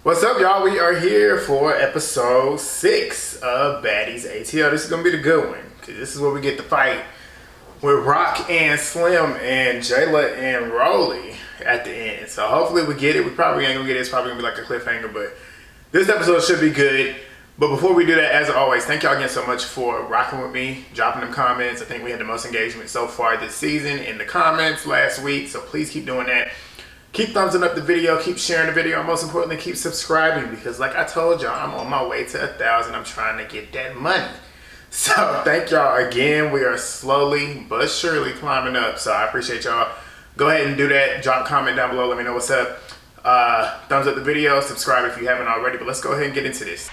What's up, y'all? We are here for episode 6 of Baddies ATL. This is going to be the good one, because this is where we get the fight with Rock and Slim and Jela and Rollie at the end. So hopefully we get it. We probably ain't going to get it. It's probably going to be like a cliffhanger, but this episode should be good. But before we do that, as always, thank y'all again so much for rocking with me, dropping them comments. I think we had the most engagement so far this season in the comments last week, so please keep doing that. Keep thumbsing up the video, keep sharing the video, and most importantly, keep subscribing, because like I told y'all, I'm on my way to 1,000. I'm trying to get that money. So thank y'all again. We are slowly but surely climbing up, so I appreciate y'all. Go ahead and do that. Drop a comment down below. Let me know what's up. Thumbs up the video, subscribe if you haven't already, but let's go ahead and get into this.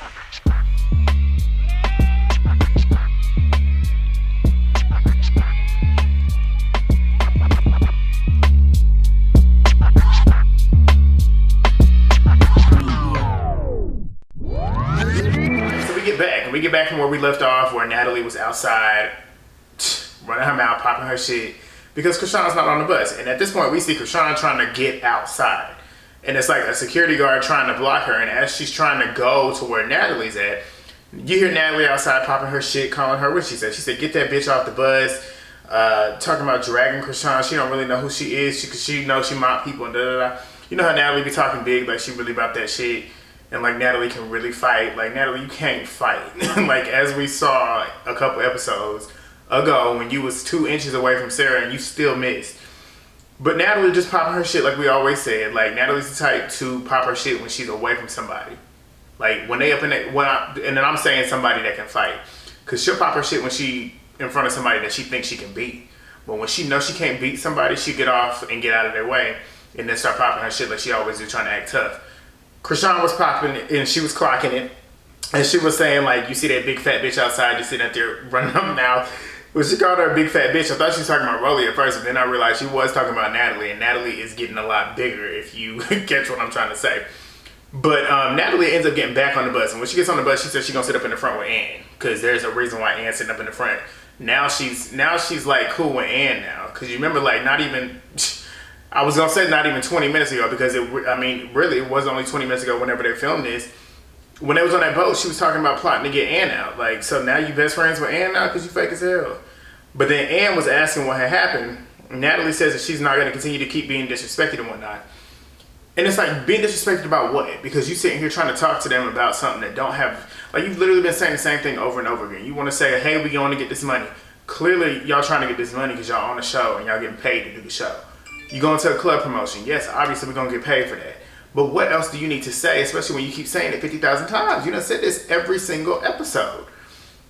We get back from where we left off, where Natalie was outside running her mouth, popping her shit, because Chrisean's not on the bus. And at this point, we see Chrisean trying to get outside. And it's like a security guard trying to block her. And as she's trying to go to where Natalie's at, you hear Natalie outside popping her shit, calling her what she said. She said, get that bitch off the bus. Talking about dragging Chrisean. She don't really know who she is. She knows she mock people and da-da-da. You know how Natalie be talking big, like she really about that shit. And like Natalie can really fight. Like Natalie, you can't fight. Like as we saw a couple episodes ago when you was 2 inches away from Sarah and you still missed. But Natalie just popping her shit like we always said. Like Natalie's the type to pop her shit when she's away from somebody. Like when they up in that, and then I'm saying somebody that can fight. Cause she'll pop her shit when she in front of somebody that she thinks she can beat. But when she knows she can't beat somebody, she get off and get out of their way and then start popping her shit like she always do, trying to act tough. Chrisean was popping it and she was clocking it, and she was saying like, you see that big fat bitch outside just sitting out there running her mouth. Well, she called her a big fat bitch. I thought she was talking about Rollie at first, but then I realized she was talking about Natalie, and Natalie is getting a lot bigger if you catch what I'm trying to say. But Natalie ends up getting back on the bus, and when she gets on the bus, she says she's gonna sit up in the front with Ann, because there's a reason why Ann's sitting up in the front. Now she's like cool with Ann now, because you remember like not even. I was gonna say not even 20 minutes ago, because really it was only 20 minutes ago whenever they filmed this. When they was on that boat, she was talking about plotting to get Ann out. Like, so now you best friends with Ann now because you fake as hell. But then Ann was asking what had happened. Natalie says that she's not gonna continue to keep being disrespected and whatnot. And it's like, being disrespected about what? Because you sitting here trying to talk to them about something that don't have, like you've literally been saying the same thing over and over again. You wanna say, hey, we going to get this money. Clearly y'all trying to get this money because y'all on the show and y'all getting paid to do the show. You going to a club promotion. Yes, obviously we're going to get paid for that. But what else do you need to say, especially when you keep saying it 50,000 times? You done said this every single episode.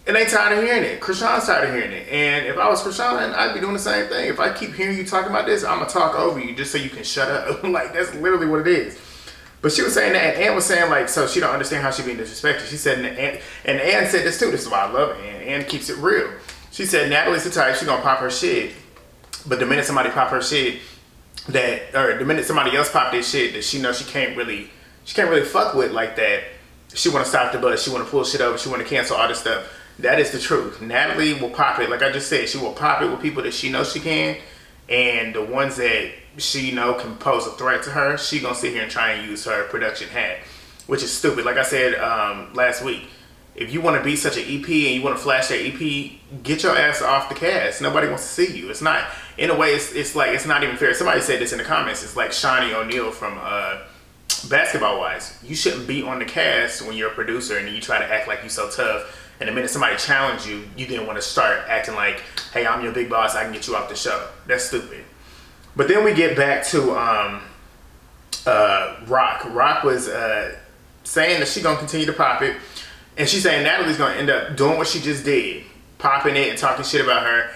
And they tired of hearing it. Chrisean's tired of hearing it. And if I was Chrisean, I'd be doing the same thing. If I keep hearing you talking about this, I'm going to talk over you just so you can shut up. Like, that's literally what it is. But she was saying that, and Ann was saying, like, so she don't understand how she being disrespected. She said, and Ann said this too. This is why I love Ann. Ann keeps it real. She said, Natalie's the type, she going to pop her shit. But the minute somebody pop her shit, the minute somebody else pop this shit that she knows she can't really fuck with like that, she want to stop the bus, she want to pull shit over, she want to cancel all this stuff. That is the truth. Natalie will pop it, like I just said, she will pop it with people that she knows she can, and the ones that she know can pose a threat to her, she gonna sit here and try and use her production hat, which is stupid. Like I said last week, if you want to be such an EP and you want to flash that EP, get your ass off the cast. Nobody wants to see you. It's not, in a way, it's like, it's not even fair. Somebody said this in the comments. It's like Shawnee O'Neal from Basketball Wives. You shouldn't be on the cast when you're a producer and you try to act like you so tough. And the minute somebody challenge you, you then want to start acting like, hey, I'm your big boss, I can get you off the show. That's stupid. But then we get back to Rock. Rock was saying that she's going to continue to pop it. And she's saying Natalie's going to end up doing what she just did, popping it and talking shit about her.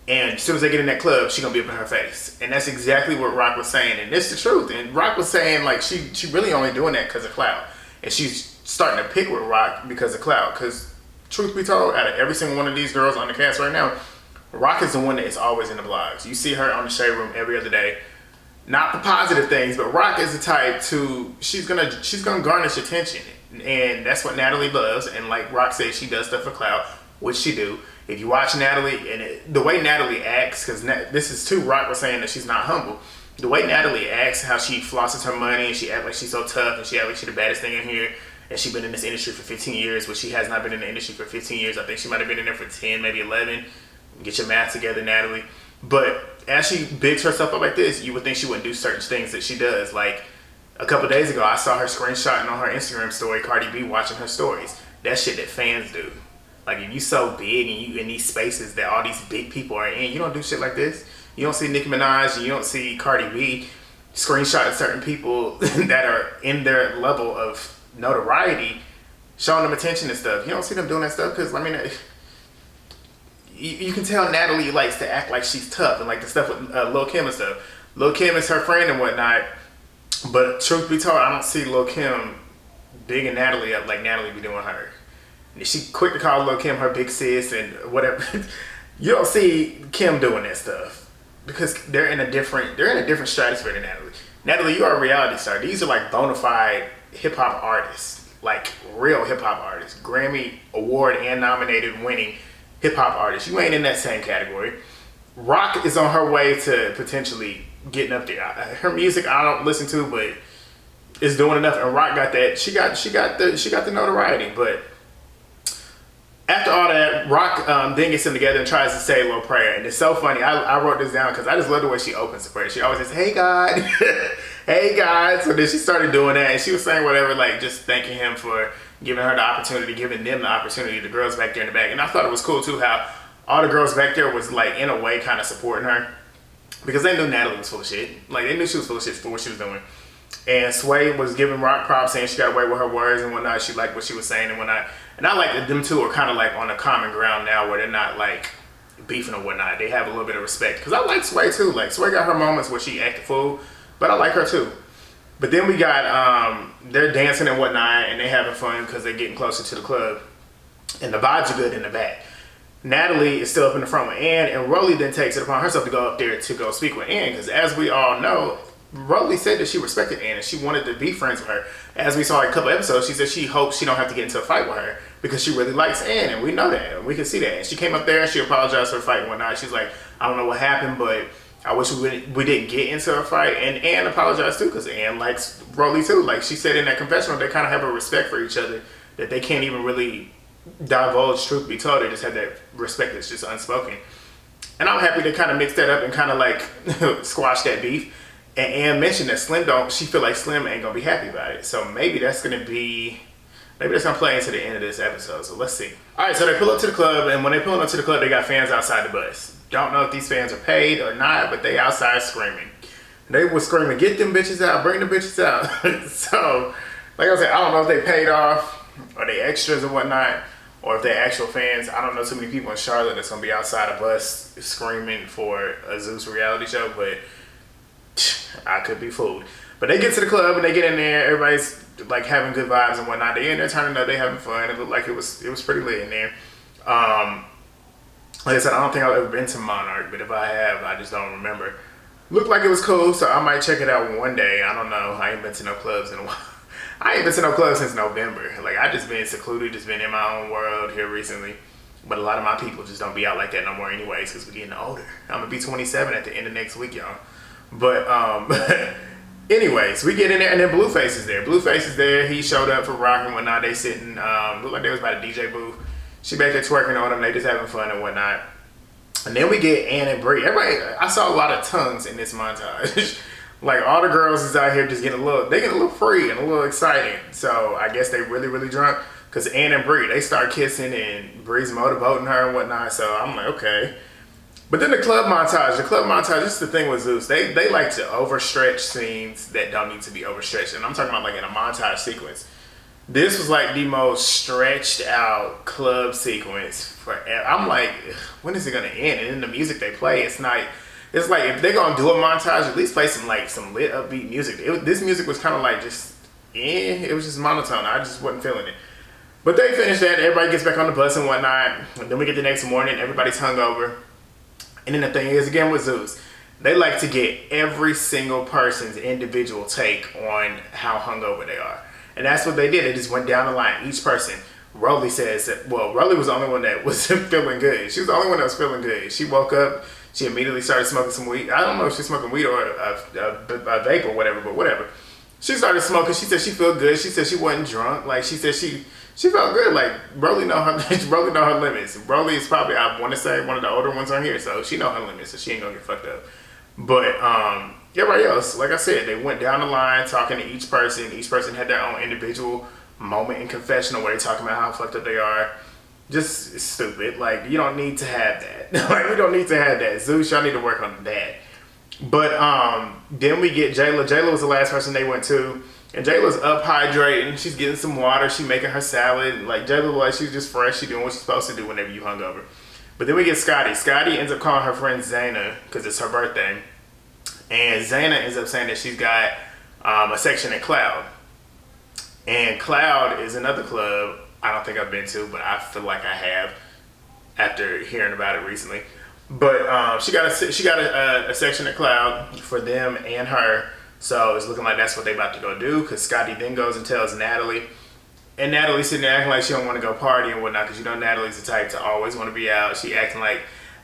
And as soon as they get in that club, she's going to be up in her face. And that's exactly what Rock was saying. And it's the truth. And Rock was saying, like, she really only doing that because of clout. And she's starting to pick with Rock because of clout. Because, truth be told, out of every single one of these girls on the cast right now, Rock is the one that is always in the blogs. You see her on the Shade Room every other day. Not the positive things, but Rock is the type to, she's gonna garnish attention. And that's what Natalie loves. And like Rock said, she does stuff for clout, which she do. If you watch Natalie, and the way Natalie acts, because this is too, Rock was saying that she's not humble. the way Natalie acts, how she flosses her money and she acts like she's so tough and she acts like she's the baddest thing in here, and she's been in this industry for 15 years, but she has not been in the industry for 15 years. I think she might have been in there for 10, maybe 11. Get your math together, Natalie. But as she bigs herself up like this, you would think she wouldn't do certain things that she does. Like a couple days ago, I saw her screenshotting on her Instagram story, Cardi B watching her stories. That's shit that fans do. Like if you so big and you in these spaces that all these big people are in, you don't do shit like this. You don't see Nicki Minaj, you don't see Cardi B screenshotting certain people that are in their level of notoriety, showing them attention and stuff. You don't see them doing that stuff because, I mean, you can tell Natalie likes to act like she's tough and like the stuff with Lil' Kim and stuff. Lil' Kim is her friend and whatnot, but truth be told, I don't see Lil' Kim bigging Natalie up like Natalie be doing her. She quick to call Lil' Kim her big sis and whatever. You don't see Kim doing that stuff because they're in a different stratosphere than Natalie. Natalie, you are a reality star. These are like bona fide hip hop artists, like real hip hop artists, Grammy award and nominated winning hip hop artists. You ain't in that same category. Rock is on her way to potentially getting up there. Her music I don't listen to, but it's doing enough. And Rock got that. She got the notoriety, but. After all that, Rock then gets them together and tries to say a little prayer. And it's so funny. I wrote this down because I just love the way she opens the prayer. She always says, "Hey, God." "Hey, God." So then she started doing that. And she was saying whatever, like just thanking him for giving her the opportunity, giving them the opportunity, the girls back there in the back. And I thought it was cool, too, how all the girls back there was, like, in a way kind of supporting her. Because they knew Natalie was full of shit. Like, they knew she was full of shit for what she was doing. And Sway was giving Rock props, saying she got away with her words and whatnot. She liked what she was saying and whatnot. And I like that them two are kind of like on a common ground now where they're not like beefing or whatnot. They have a little bit of respect. Because I like Sway too. Like Sway got her moments where she acted fool, but I like her too. But then we got, they're dancing and whatnot and they having fun because they're getting closer to the club. And the vibes are good in the back. Natalie is still up in the front with Ann, and Rollie then takes it upon herself to go up there to go speak with Ann. Because as we all know, Rollie said that she respected Ann and she wanted to be friends with her. As we saw in a couple episodes, she said she hopes she don't have to get into a fight with her because she really likes Ann, and we know that, and we can see that. And she came up there and she apologized for the fight and whatnot. She's like, "I don't know what happened, but I wish we didn't get into a fight." And Ann apologized too because Ann likes Rollie too. Like she said in that confessional, they kind of have a respect for each other that they can't even really divulge, truth be told. They just have that respect that's just unspoken. And I'm happy they kind of mixed that up and kind of like squash that beef. And Ann mentioned that she feel like Slim ain't gonna be happy about it. So maybe that's gonna play into the end of this episode. So let's see. All right, so they pull up to the club, and when they pull up to the club, they got fans outside the bus. Don't know if these fans are paid or not, but they outside screaming. They were screaming, "Get them bitches out, bring the bitches out." So, like I said, I don't know if they paid off or they extras or whatnot, or if they're actual fans. I don't know too many people in Charlotte that's gonna be outside a bus screaming for a Zeus reality show, but I could be fooled. But they get to the club and they get in there. Everybody's like having good vibes and whatnot. They in there turning up. They having fun. It looked like it was pretty lit in there. Like I said, I don't think I've ever been to Monarch, but if I have, I just don't remember. Looked like it was cool, so I might check it out one day. I don't know. I ain't been to no clubs in a while. I ain't been to no clubs since November. Like I just been secluded, just been in my own world here recently. But a lot of my people just don't be out like that no more anyways because we're getting older. I'm gonna be 27 at the end of next week, y'all. But anyways, we get in there and then Blueface is there. Blueface is there. He showed up for Rock and whatnot. They sitting, look like they was by the DJ booth. She back there twerking on them. They just having fun and whatnot. And then we get Ann and Bree. Everybody, I saw a lot of tongues in this montage. Like all the girls is out here just getting a little free and a little excited. So I guess they really, really drunk. Cause Ann and Bree, they start kissing and Bree's motorboating her and whatnot. So I'm like, okay. But then the club montage, this is the thing with Zeus. They like to overstretch scenes that don't need to be overstretched. And I'm talking about like in a montage sequence. This was like the most stretched out club sequence forever. I'm like, when is it gonna end? And then the music they play, it's like if they're gonna do a montage, at least play some lit upbeat music. This music was kind of like just, it was just monotone. I just wasn't feeling it. But they finish that, everybody gets back on the bus and whatnot. And then we get the next morning, everybody's hungover. And then the thing is, again with Zeus, they like to get every single person's individual take on how hungover they are. And that's what they did. They just went down the line. Each person. Rollie says that, well, Rollie was the only one that wasn't feeling good. She was the only one that was feeling good. She woke up, She immediately started smoking some weed. I don't know if she's smoking weed or a vape or whatever, but whatever. She started smoking. She said she felt good. She said she wasn't drunk. Like, she said she felt good. Like, Rollie know her limits. Rollie is probably, I want to say, one of the older ones on here, so she know her limits, so she ain't gonna get fucked up. But everybody else, like I said, they went down the line talking to each person. Each person had their own individual moment in confessional where they talking about how fucked up they are. Just stupid. Like, you don't need to have that. Like, we don't need to have that. Zeus, y'all need to work on that. But then we get Jela. Jela was the last person they went to. And Jayla's up hydrating. She's getting some water. She's making her salad. Like, Jayla, like, she's just fresh. She's doing what she's supposed to do whenever you hungover. But then we get Scotty. Scotty ends up calling her friend Zayna because it's her birthday. And Zayna ends up saying that she's got a section at Cloud. And Cloud is another club I don't think I've been to, but I feel like I have after hearing about it recently. But she got a section at Cloud for them and her. So it's looking like that's what they about to go do, because Scotty then goes and tells Natalie. And Natalie's sitting there acting like she don't want to go party and whatnot, because you know Natalie's the type to always want to be out. She acting like,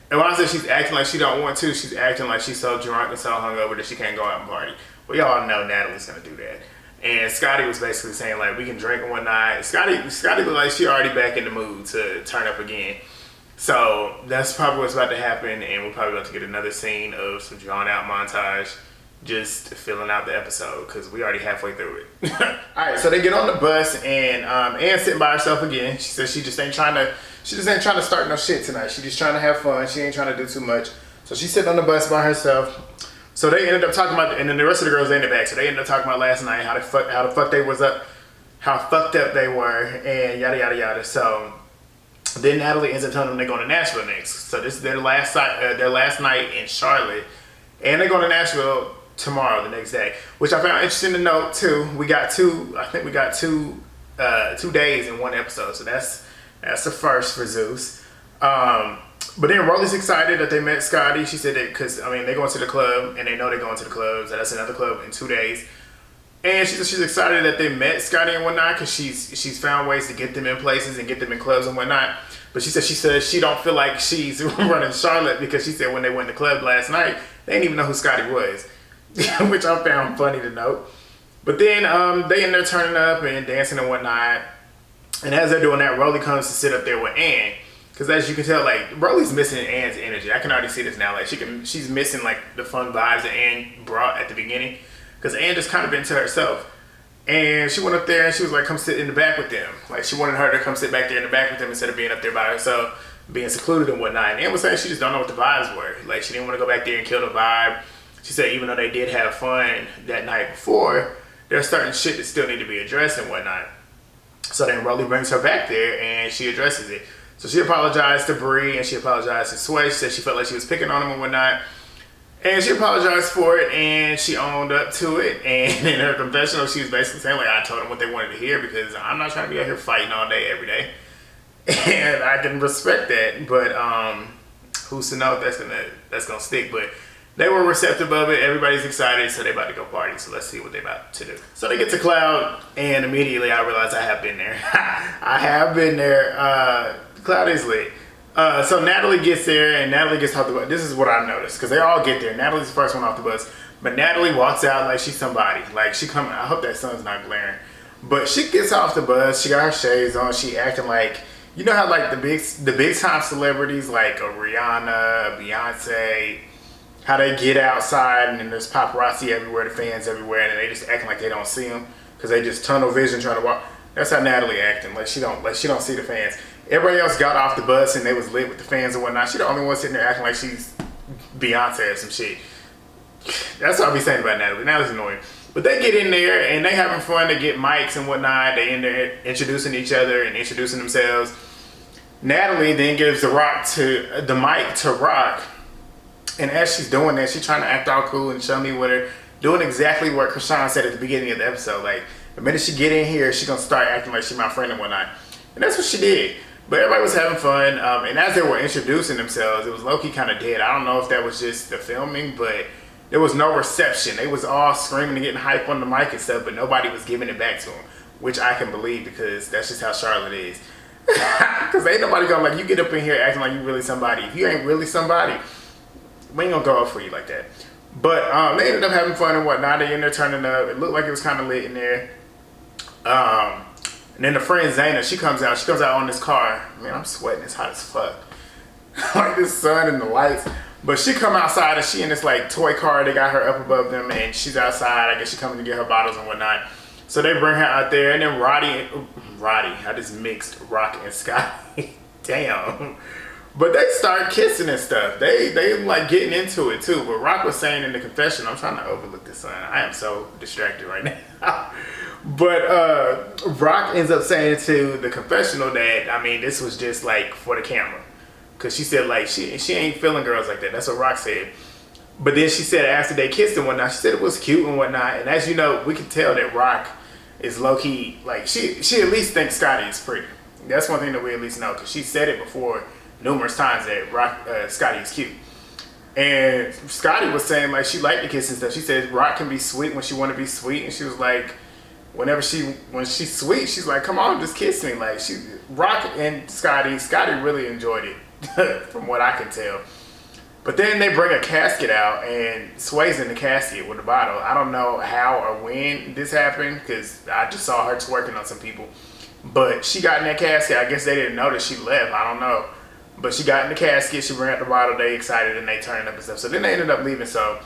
and when I say she's acting like she don't want to, she's acting like she's so drunk and so hungover that she can't go out and party. Well, y'all know Natalie's going to do that. And Scotty was basically saying, like, we can drink and whatnot. Scotty looked like she already back in the mood to turn up again. So that's probably what's about to happen, and we're probably about to get another scene of some drawn out montage just filling out the episode, because we already halfway through it. Alright, so they get on the bus, and Anne's sitting by herself again. She says she just ain't trying to start no shit tonight. She just trying to have fun. She ain't trying to do too much. So she's sitting on the bus by herself. So they ended up talking about, and then the rest of the girls in the back. So they ended up talking about last night, how the fuck they was up, how fucked up they were, and yada yada yada. So then Natalie ends up telling them they're going to Nashville next. So this is their last night in Charlotte, and they're going to Nashville tomorrow, the next day, which I found interesting to note too. I think we got two days in one episode, so that's the first for Zeus. But then Rollie's excited that they met Scotty. She said that because, I mean, they're going to the club, and they know they're going to the club, so that's another club in 2 days. And she's excited that they met Scotty and whatnot, because she's found ways to get them in places and get them in clubs and whatnot. But she said she don't feel like she's running Charlotte, because she said when they went to the club last night, they didn't even know who Scotty was, which I found funny to note. But then they end up turning up and dancing and whatnot. And as they're doing that, Rollie comes to sit up there with Anne. Because as you can tell, like, Rollie's missing Anne's energy. I can already see this now. Like, she's missing, like, the fun vibes that Anne brought at the beginning. Because Anne just kind of been to herself. And she went up there and she was like, come sit in the back with them. Like, she wanted her to come sit back there in the back with them instead of being up there by herself, being secluded and whatnot. And Anne was saying she just don't know what the vibes were. Like, she didn't want to go back there and kill the vibe. She said even though they did have fun that night before, there's certain shit that still need to be addressed and whatnot. So then Rollie brings her back there and she addresses it. So she apologized to Bree and she apologized to Sway. She said she felt like she was picking on him and whatnot. And she apologized for it and she owned up to it. And in her confessional, she was basically saying, like, I told them what they wanted to hear, because I'm not trying to be out here fighting all day, every day. And I can respect that. But who's to know if that's gonna stick. But they were receptive of it. Everybody's excited, so they about to go party. So let's see what they about to do. So they get to Cloud, and immediately I realize I have been there. I have been there. Cloud is lit. So Natalie gets there, and Natalie gets off the bus. This is what I noticed, because they all get there. Natalie's the first one off the bus, but Natalie walks out like she's somebody. Like, she coming. I hope that sun's not glaring. But she gets off the bus. She got her shades on. She acting like, you know how like the big time celebrities like a Rihanna, Beyonce, how they get outside and then there's paparazzi everywhere, the fans everywhere, and they just acting like they don't see them because they just tunnel vision trying to walk. That's how Natalie acting. Like she don't see the fans. Everybody else got off the bus and they was lit with the fans and whatnot. She the only one sitting there acting like she's Beyonce or some shit. That's what I'll be saying about Natalie. Natalie's annoying. But they get in there and they having fun. They get mics and whatnot. They in there introducing each other and introducing themselves. Natalie then gives the mic to Rock. And as she's doing that, she's trying to act all cool and show me with her, doing exactly what Chrisean said at the beginning of the episode. Like, the minute she get in here, she's gonna start acting like she's my friend and whatnot. And that's what she did. But everybody was having fun. And as they were introducing themselves, it was low-key kind of dead. I don't know if that was just the filming, but there was no reception. They was all screaming and getting hype on the mic and stuff, but nobody was giving it back to them, which I can believe because that's just how Charlotte is. Because ain't nobody gonna, like, you get up in here acting like you really somebody. If you ain't really somebody, we ain't gonna go up for you like that. But they ended up having fun and whatnot. They in there turning up. It looked like it was kind of lit in there. And then the friend Zayna, she comes out. She comes out on this car. Man, I'm sweating. It's hot as fuck. Like this sun and the lights. But she come outside and she in this like toy car. They got her up above them and she's outside. I guess she coming to get her bottles and whatnot. So they bring her out there. And then Roddy, I just mixed Rock and Scotty. Damn. But they start kissing and stuff. They like getting into it too. But Rock was saying in the confession, I'm trying to overlook this son. I am so distracted right now. But Rock ends up saying to the confessional that, I mean, this was just like for the camera. Cause she said like she ain't feeling girls like that. That's what Rock said. But then she said after they kissed and whatnot, she said it was cute and whatnot. And as you know, we can tell that Rock is low key, like she at least thinks Scotty is pretty. That's one thing that we at least know. Cause she said it before numerous times that Scotty is cute. And Scotty was saying like she liked the kiss and stuff. She said Rock can be sweet when she want to be sweet. And she was like, when she's sweet, she's like, come on, just kiss me. Like Rock and Scotty really enjoyed it from what I can tell. But then they bring a casket out and Sway's in the casket with a bottle. I don't know how or when this happened because I just saw her twerking on some people. But she got in that casket. I guess they didn't know that she left. I don't know. But she got in the casket. She bring out the bottle. They excited and they turned up and stuff. So then they ended up leaving. So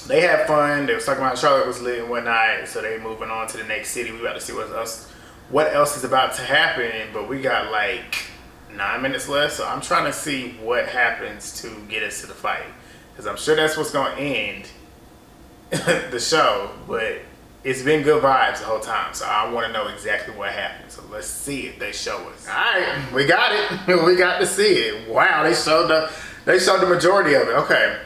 they had fun. They was talking about how Charlotte was lit and whatnot. So they moving on to the next city. We about to see what else is about to happen. But we got like 9 minutes left. So I'm trying to see what happens to get us to the fight. Because I'm sure that's what's going to end the show. But it's been good vibes the whole time. So I want to know exactly what happened. So let's see if they show us. All right. We got it. We got to see it. Wow. They showed the majority of it. Okay.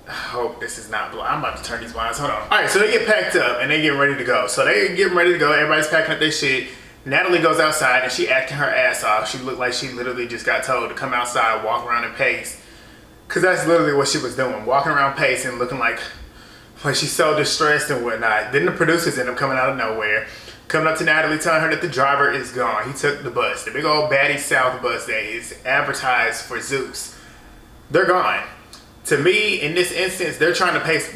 I hope this is not I'm about to turn these blinds. Hold on. All right, so they get packed up and they get ready to go. So they getting ready to go. Everybody's packing up their shit. Natalie goes outside and she acting her ass off. She looked like she literally just got told to come outside, walk around and pace. Because that's literally what she was doing. Walking around pacing, looking like she's so distressed and whatnot. Then the producers end up coming out of nowhere. Coming up to Natalie, telling her that the driver is gone. He took the bus. The big old Baddies South bus that is advertised for Zeus. They're gone. To me, in this instance, they're trying to pace,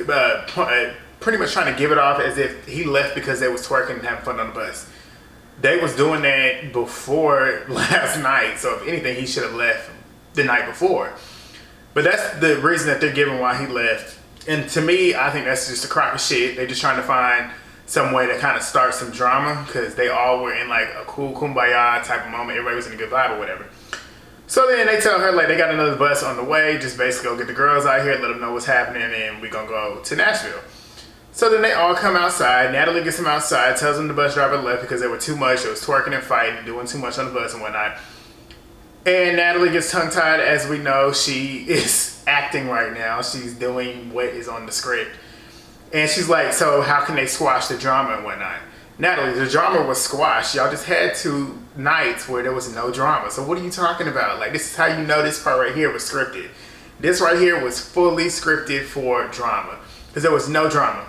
pretty much trying to give it off as if he left because they was twerking and having fun on the bus. They was doing that before last night, so if anything, he should have left the night before. But that's the reason that they're giving why he left. And to me, I think that's just a crock of shit. They're just trying to find some way to kind of start some drama because they all were in like a cool kumbaya type of moment. Everybody was in a good vibe or whatever. So then they tell her like they got another bus on the way. Just basically go get the girls out here, let them know what's happening, and we gonna go to Nashville. So then they all come outside. Natalie gets them outside, tells them the bus driver left because they were too much. It was twerking and fighting, doing too much on the bus and whatnot. And Natalie gets tongue-tied. As we know, she is acting right now. She's doing what is on the script. And she's like, so how can they squash the drama and whatnot? Natalie, the drama was squashed. Y'all just had 2 nights where there was no drama. So what are you talking about? Like, this is how you know this part right here was scripted. This right here was fully scripted for drama. Because there was no drama.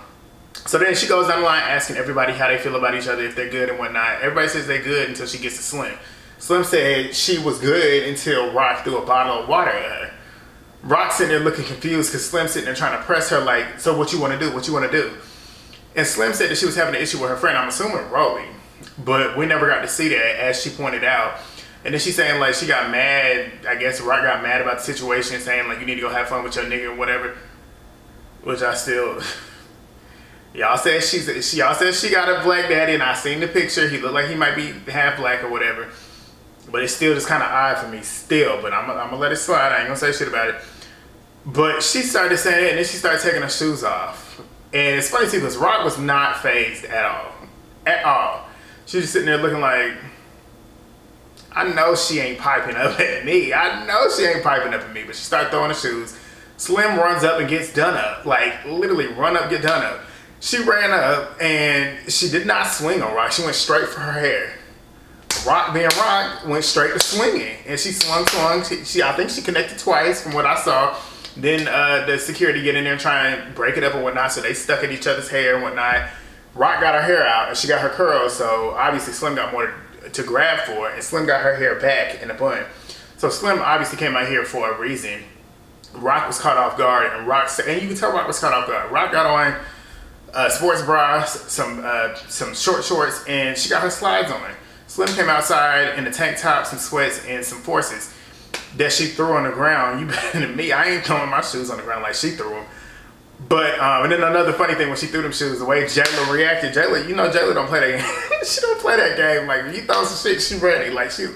So then she goes down the line asking everybody how they feel about each other, if they're good and whatnot. Everybody says they're good until she gets to Slim. Slim said she was good until Rock threw a bottle of water at her. Rock sitting there looking confused because Slim's sitting there trying to press her like, so what you want to do? What you want to do? And Slim said that she was having an issue with her friend, I'm assuming Rollie. But we never got to see that, as she pointed out. And then she's saying like she got mad, I guess Rock got mad about the situation, saying like you need to go have fun with your nigga or whatever. Which I still... Y'all said she got a black daddy and I seen the picture. He looked like he might be half black or whatever. But it's still just kind of odd for me still. But I'm gonna let it slide. I ain't gonna say shit about it. But she started saying it and then she started taking her shoes off. And it's funny too because Rock was not fazed at all. At all. She was just sitting there looking like, I know she ain't piping up at me. I know she ain't piping up at me. But she started throwing the shoes. Slim runs up and gets done up. Like literally run up, get done up. She ran up and she did not swing on Rock. She went straight for her hair. Rock being Rock went straight to swinging. And she swung. I think she connected twice from what I saw. Then the security get in there and try and break it up and whatnot. So they stuck at each other's hair and whatnot. Rock got her hair out and she got her curls. So obviously Slim got more to grab for. And Slim got her hair back in a bun. So Slim obviously came out here for a reason. Rock was caught off guard, and and you can tell Rock was caught off guard. Rock got on sports bra, some short shorts, and she got her slides on. Slim came outside in a tank top, some sweats, and some forces that she threw on the ground. You better than me. I ain't throwing my shoes on the ground like she threw them. But and then another funny thing when she threw them shoes, the way Jela reacted. Jela, you know Jela don't play that game. She don't play that game. Like when you throw some shit, she ready. Like she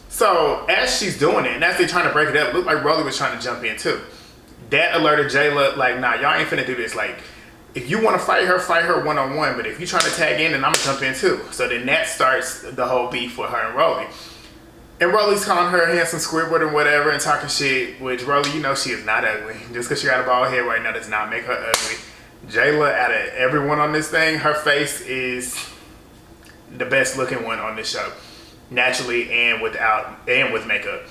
So as she's doing it, and as they trying to break it up, it looked like Rollie was trying to jump in too. That alerted Jela, like, nah, y'all ain't finna do this. Like, if you want to fight her one-on-one. But if you trying to tag in, then I'm gonna jump in too. So then that starts the whole beef with her and Rollie. And Rollie's calling her handsome Squidward and whatever and talking shit, which Rollie, you know she is not ugly. Just because she got a bald head right now does not make her ugly. Jela, out of everyone on this thing, her face is the best looking one on this show. Naturally and with makeup.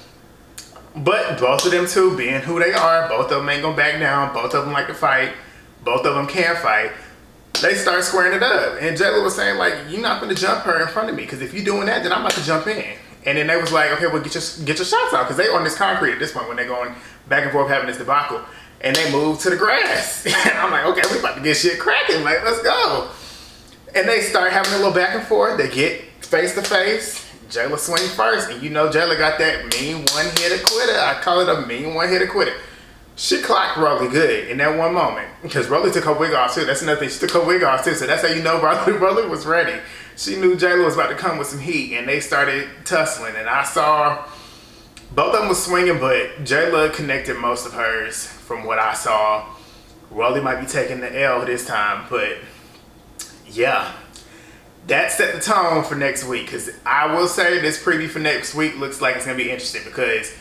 But both of them two, being who they are, both of them ain't gonna back down. Both of them like to fight. Both of them can fight. They start squaring it up. And Jela was saying, like, you're not gonna jump her in front of me, because if you're doing that, then I'm about to jump in. And then they was like, okay, well, get your shots out, because they on this concrete at this point when they're going back and forth having this debacle. And they moved to the grass. And I'm like, okay, we about to get shit cracking. Like, let's go. And they start having a little back and forth. They get face to face. Jela swing first. And you know Jela got that mean one-hitter quitter. I call it a mean one-hitter quitter. She clocked Rollie good in that one moment. Because Rollie took her wig off too. That's another thing. She took her wig off too. So that's how you know Rollie was ready. She knew Jela was about to come with some heat. And they started tussling. And I saw both of them was swinging. But Jela connected most of hers from what I saw. Rollie might be taking the L this time. But yeah. That set the tone for next week. Because I will say this preview for next week looks like it's going to be interesting. Because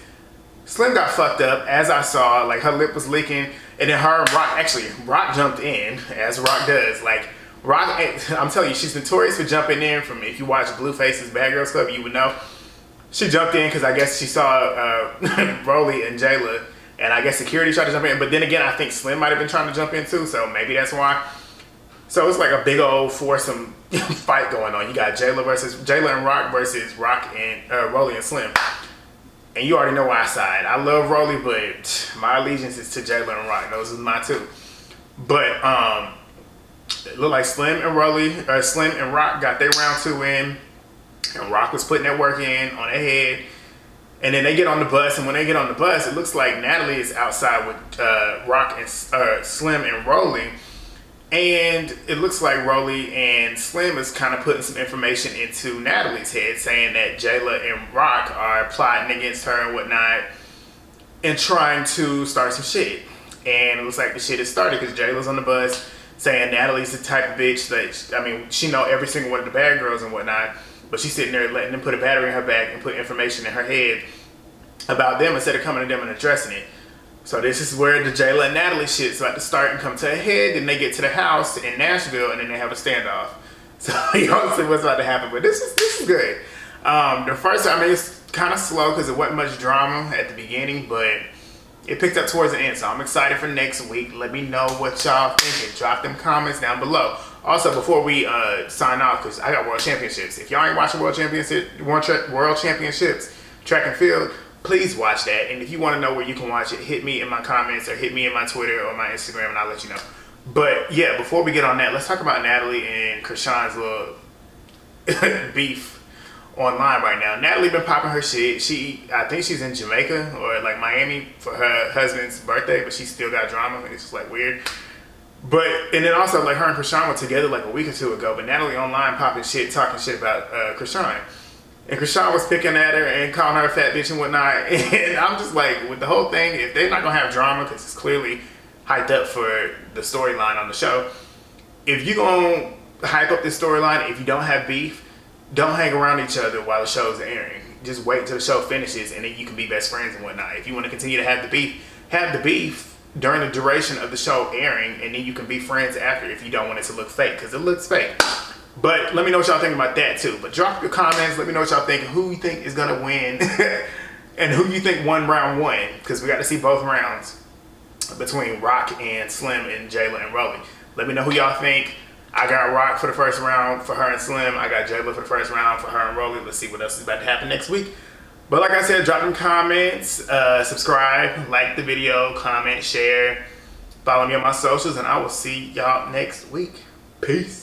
Slim got fucked up, as I saw. Like, her lip was leaking. And then her and Rock jumped in, as Rock does. Like, Rock, I'm telling you, she's notorious for jumping in. From if you watch Blueface's Bad Girls Club, you would know. She jumped in because I guess she saw Rollie and Jela. And I guess security tried to jump in. But then again, I think Slim might have been trying to jump in too. So maybe that's why. So it's like a big old foursome fight going on. You got Jela and Rock versus Rock and Rollie and Slim. And you already know why I side. I love Rollie, but my allegiance is to Jela and Rock. Those are my two. But it looked like Slim and Rock got their round 2 in. And Rock was putting that work in on their head. And then they get on the bus. And when they get on the bus, it looks like Natalie is outside with Rock and Slim and Rollie. And it looks like Rollie and Slim is kind of putting some information into Natalie's head, saying that Jela and Rock are plotting against her and whatnot and trying to start some shit. And it looks like the shit has started because Jela's on the bus saying Natalie's the type of bitch that, I mean, she know every single one of the bad girls and whatnot, but she's sitting there letting them put a battery in her back and put information in her head about them instead of coming to them and addressing it. So this is where the Jela and Natalie shit's about to start and come to a head. Then they get to the house in Nashville and then they have a standoff. So you don't see what's about to happen, but this is good. The first, I mean, it's kind of slow because it wasn't much drama at the beginning, but it picked up towards the end. So I'm excited for next week. Let me know what y'all thinking. Drop them comments down below. Also, before we sign off, because I got World Championships. If y'all ain't watching World Championships, track and field, please watch that. And if you want to know where you can watch it, hit me in my comments or hit me in my Twitter or my Instagram and I'll let you know. But yeah, before we get on that, let's talk about Natalie and Chrisean's little beef online right now. Natalie been popping her shit. I think she's in Jamaica or like Miami for her husband's birthday, but she still got drama. It's just like weird. But, and then also like her and Chrisean were together like a week or two ago, but Natalie online popping shit, talking shit about Chrisean. And Chrisean was picking at her and calling her a fat bitch and whatnot. And I'm just like, with the whole thing, if they're not going to have drama, because it's clearly hyped up for the storyline on the show, if you're going to hype up this storyline, if you don't have beef, don't hang around each other while the show's airing. Just wait until the show finishes and then you can be best friends and whatnot. If you want to continue to have the beef during the duration of the show airing, and then you can be friends after if you don't want it to look fake, because it looks fake. But let me know what y'all think about that too. But drop your comments. Let me know what y'all think. Who you think is going to win. And who you think won round 1. Because we got to see both rounds between Rock and Slim and Jela and Rollie. Let me know who y'all think. I got Rock for the first round for her and Slim. I got Jela for the first round for her and Rollie. Let's see what else is about to happen next week. But like I said, drop them comments, subscribe, like the video, comment, share, follow me on my socials, and I will see y'all next week. Peace.